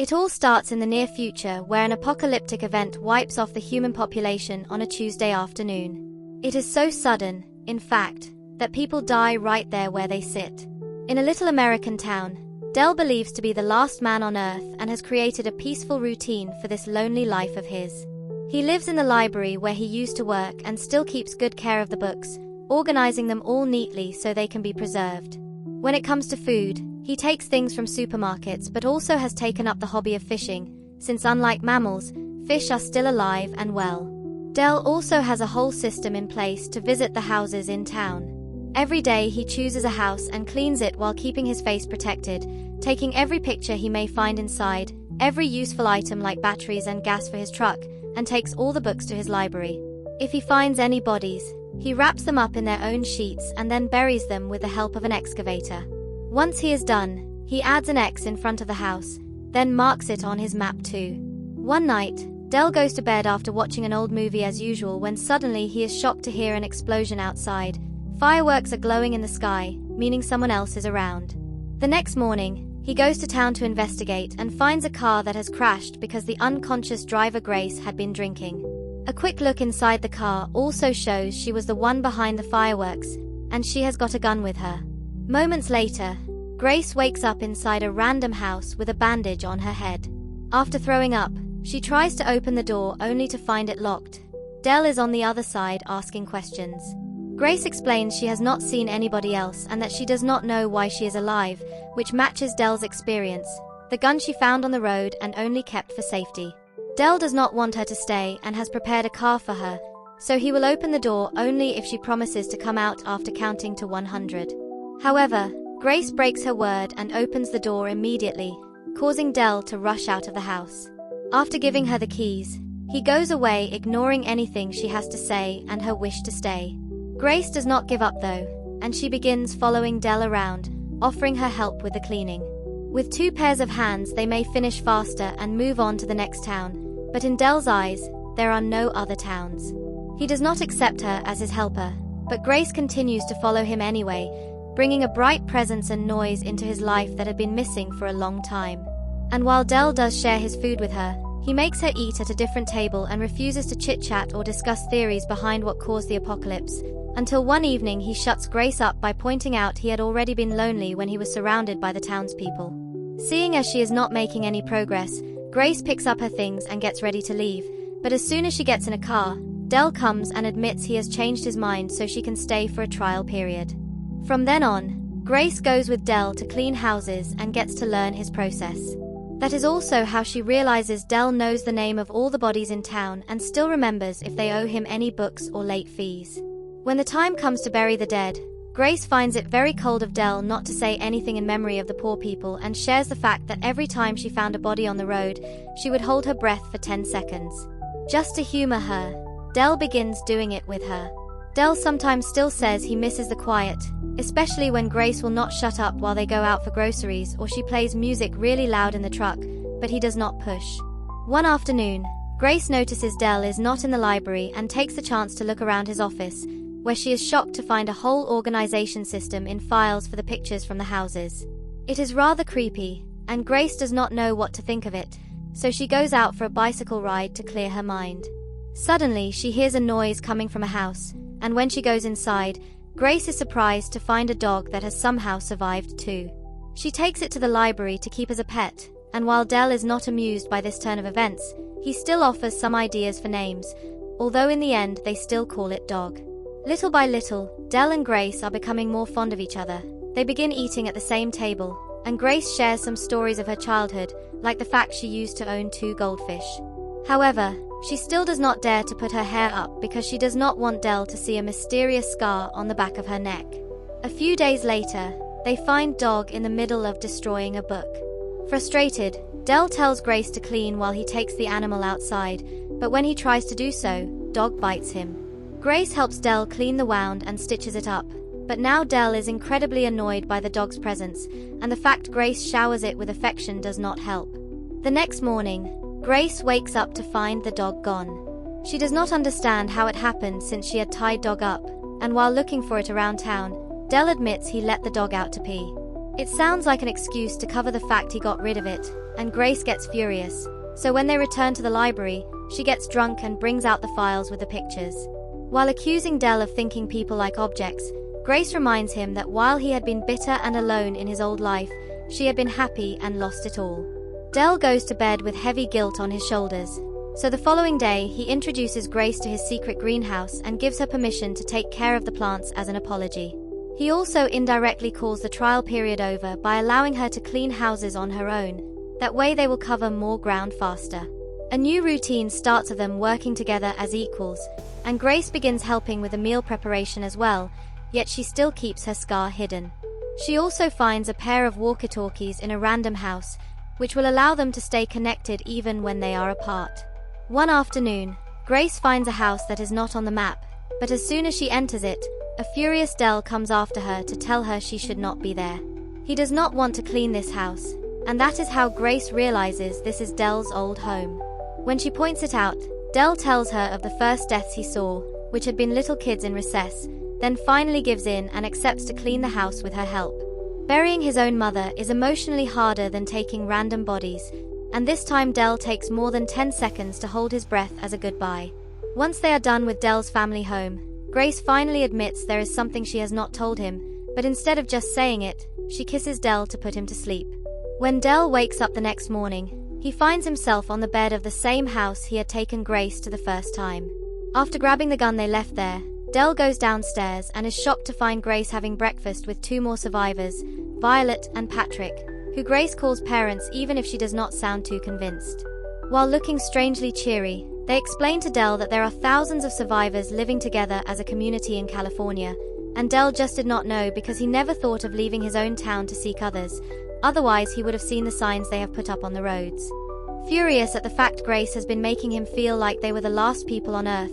It all starts in the near future where an apocalyptic event wipes off the human population on a Tuesday afternoon. It is so sudden, in fact, that people die right there where they sit. In a little American town, Dell believes to be the last man on Earth and has created a peaceful routine for this lonely life of his. He lives in the library where he used to work and still keeps good care of the books, organizing them all neatly so they can be preserved. When it comes to food, he takes things from supermarkets but also has taken up the hobby of fishing, since unlike mammals, fish are still alive and well. Dell also has a whole system in place to visit the houses in town. Every day he chooses a house and cleans it while keeping his face protected, taking every picture he may find inside, every useful item like batteries and gas for his truck, and takes all the books to his library. If he finds any bodies, he wraps them up in their own sheets and then buries them with the help of an excavator. Once he is done, he adds an X in front of the house, then marks it on his map too. One night, Dell goes to bed after watching an old movie as usual when suddenly he is shocked to hear an explosion outside. Fireworks are glowing in the sky, meaning someone else is around. The next morning, he goes to town to investigate and finds a car that has crashed because the unconscious driver Grace had been drinking. A quick look inside the car also shows she was the one behind the fireworks, and she has got a gun with her. Moments later, Grace wakes up inside a random house with a bandage on her head. After throwing up, she tries to open the door only to find it locked. Dell is on the other side asking questions. Grace explains she has not seen anybody else and that she does not know why she is alive, which matches Dell's experience, the gun she found on the road and only kept for safety. Dell does not want her to stay and has prepared a car for her, so he will open the door only if she promises to come out after counting to 100. However, Grace breaks her word and opens the door immediately, causing Dell to rush out of the house. After giving her the keys, he goes away ignoring anything she has to say and her wish to stay. Grace does not give up though, and she begins following Dell around, offering her help with the cleaning. With 2 pairs of hands they may finish faster and move on to the next town, but in Dell's eyes, there are no other towns. He does not accept her as his helper, but Grace continues to follow him anyway, bringing a bright presence and noise into his life that had been missing for a long time. And while Dell does share his food with her, he makes her eat at a different table and refuses to chit-chat or discuss theories behind what caused the apocalypse, until one evening he shuts Grace up by pointing out he had already been lonely when he was surrounded by the townspeople. Seeing as she is not making any progress, Grace picks up her things and gets ready to leave, but as soon as she gets in a car, Dell comes and admits he has changed his mind so she can stay for a trial period. From then on, Grace goes with Dell to clean houses and gets to learn his process. That is also how she realizes Dell knows the name of all the bodies in town and still remembers if they owe him any books or late fees. When the time comes to bury the dead, Grace finds it very cold of Dell not to say anything in memory of the poor people and shares the fact that every time she found a body on the road, she would hold her breath for 10 seconds. Just to humor her, Dell begins doing it with her. Dell sometimes still says he misses the quiet, especially when Grace will not shut up while they go out for groceries or she plays music really loud in the truck, but he does not push. One afternoon, Grace notices Dell is not in the library and takes the chance to look around his office, where she is shocked to find a whole organization system in files for the pictures from the houses. It is rather creepy, and Grace does not know what to think of it, so she goes out for a bicycle ride to clear her mind. Suddenly, she hears a noise coming from a house, and when she goes inside, Grace is surprised to find a dog that has somehow survived too. She takes it to the library to keep as a pet, and while Dell is not amused by this turn of events, he still offers some ideas for names, although in the end they still call it Dog. Little by little, Dell and Grace are becoming more fond of each other. They begin eating at the same table, and Grace shares some stories of her childhood, like the fact she used to own 2 goldfish. However, she still does not dare to put her hair up because she does not want Dell to see a mysterious scar on the back of her neck. A few days later, they find Dog in the middle of destroying a book. Frustrated, Dell tells Grace to clean while he takes the animal outside, but when he tries to do so, Dog bites him. Grace helps Dell clean the wound and stitches it up, but now Dell is incredibly annoyed by the dog's presence, and the fact Grace showers it with affection does not help. The next morning, Grace wakes up to find the dog gone. She does not understand how it happened since she had tied Dog up, and while looking for it around town, Dell admits he let the dog out to pee. It sounds like an excuse to cover the fact he got rid of it, and Grace gets furious. So when they return to the library, she gets drunk and brings out the files with the pictures. While accusing Dell of thinking people like objects, Grace reminds him that while he had been bitter and alone in his old life, she had been happy and lost it all. Dell goes to bed with heavy guilt on his shoulders. So the following day, he introduces Grace to his secret greenhouse and gives her permission to take care of the plants as an apology. He also indirectly calls the trial period over by allowing her to clean houses on her own. That way they will cover more ground faster. A new routine starts of them working together as equals, and Grace begins helping with the meal preparation as well, yet she still keeps her scar hidden. She also finds a pair of walkie-talkies in a random house, which will allow them to stay connected even when they are apart. One afternoon, Grace finds a house that is not on the map, but as soon as she enters it, a furious Dell comes after her to tell her she should not be there. He does not want to clean this house, and that is how Grace realizes this is Dell's old home. When she points it out, Dell tells her of the first deaths he saw, which had been little kids in recess, then finally gives in and accepts to clean the house with her help. Burying his own mother is emotionally harder than taking random bodies, and this time Dell takes more than 10 seconds to hold his breath as a goodbye. Once they are done with Dell's family home, Grace finally admits there is something she has not told him, but instead of just saying it, she kisses Dell to put him to sleep. When Dell wakes up the next morning, he finds himself on the bed of the same house he had taken Grace to the first time. After grabbing the gun they left there, Dell goes downstairs and is shocked to find Grace having breakfast with 2 more survivors, Violet and Patrick, who Grace calls parents even if she does not sound too convinced. While looking strangely cheery, they explain to Dell that there are thousands of survivors living together as a community in California, and Dell just did not know because he never thought of leaving his own town to seek others, otherwise he would have seen the signs they have put up on the roads. Furious at the fact Grace has been making him feel like they were the last people on Earth,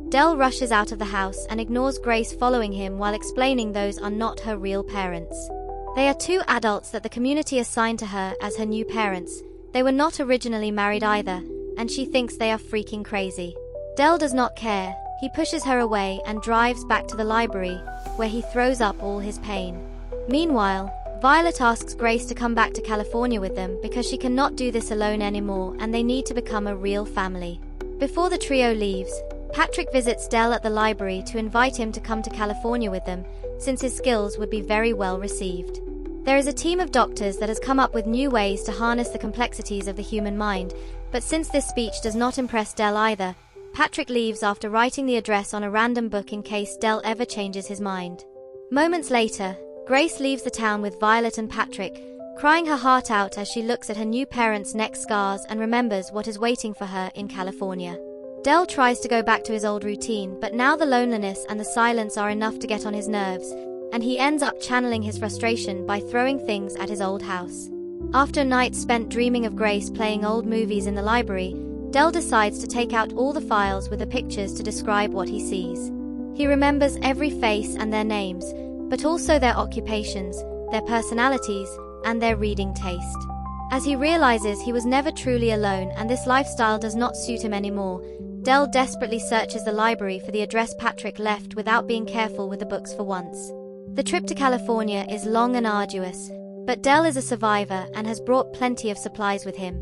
Dell rushes out of the house and ignores Grace following him while explaining those are not her real parents. They are 2 adults that the community assigned to her as her new parents. They were not originally married either, and she thinks they are freaking crazy. Dell does not care. He pushes her away and drives back to the library, where he throws up all his pain. Meanwhile, Violet asks Grace to come back to California with them because she cannot do this alone anymore and they need to become a real family. Before the trio leaves, Patrick visits Dell at the library to invite him to come to California with them, since his skills would be very well received. There is a team of doctors that has come up with new ways to harness the complexities of the human mind, but since this speech does not impress Dell either, Patrick leaves after writing the address on a random book in case Dell ever changes his mind. Moments later, Grace leaves the town with Violet and Patrick, crying her heart out as she looks at her new parents' neck scars and remembers what is waiting for her in California. Dell tries to go back to his old routine, but now the loneliness and the silence are enough to get on his nerves, and he ends up channeling his frustration by throwing things at his old house. After a night spent dreaming of Grace playing old movies in the library, Dell decides to take out all the files with the pictures to describe what he sees. He remembers every face and their names, but also their occupations, their personalities, and their reading taste. As he realizes he was never truly alone and this lifestyle does not suit him anymore, Dell desperately searches the library for the address Patrick left without being careful with the books for once. The trip to California is long and arduous, but Dell is a survivor and has brought plenty of supplies with him.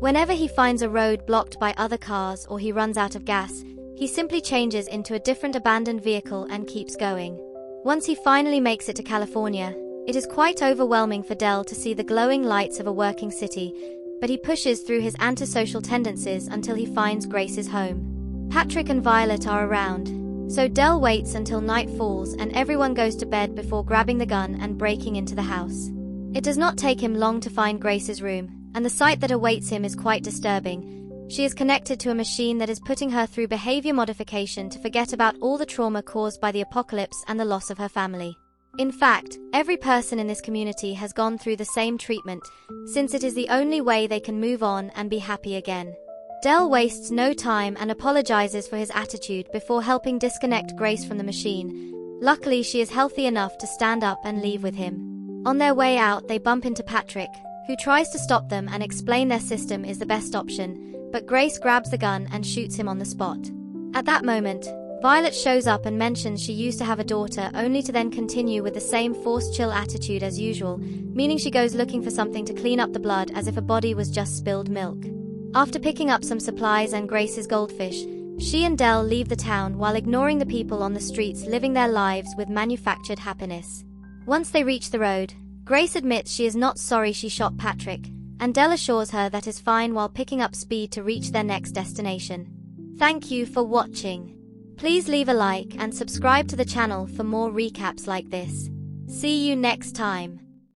Whenever he finds a road blocked by other cars or he runs out of gas, he simply changes into a different abandoned vehicle and keeps going. Once he finally makes it to California, it is quite overwhelming for Dell to see the glowing lights of a working city, but he pushes through his antisocial tendencies until he finds Grace's home. Patrick and Violet are around, so Dell waits until night falls and everyone goes to bed before grabbing the gun and breaking into the house. It does not take him long to find Grace's room, and the sight that awaits him is quite disturbing. She is connected to a machine that is putting her through behavior modification to forget about all the trauma caused by the apocalypse and the loss of her family. In fact, every person in this community has gone through the same treatment, since it is the only way they can move on and be happy again. Dell wastes no time and apologizes for his attitude before helping disconnect Grace from the machine. Luckily, she is healthy enough to stand up and leave with him. On their way out, they bump into Patrick, who tries to stop them and explain their system is the best option, but Grace grabs the gun and shoots him on the spot. At that moment, Violet shows up and mentions she used to have a daughter, only to then continue with the same forced chill attitude as usual, meaning she goes looking for something to clean up the blood as if a body was just spilled milk. After picking up some supplies and Grace's goldfish, she and Dell leave the town while ignoring the people on the streets living their lives with manufactured happiness. Once they reach the road, Grace admits she is not sorry she shot Patrick, and Dell assures her that is fine while picking up speed to reach their next destination. Thank you for watching. Please leave a like and subscribe to the channel for more recaps like this. See you next time.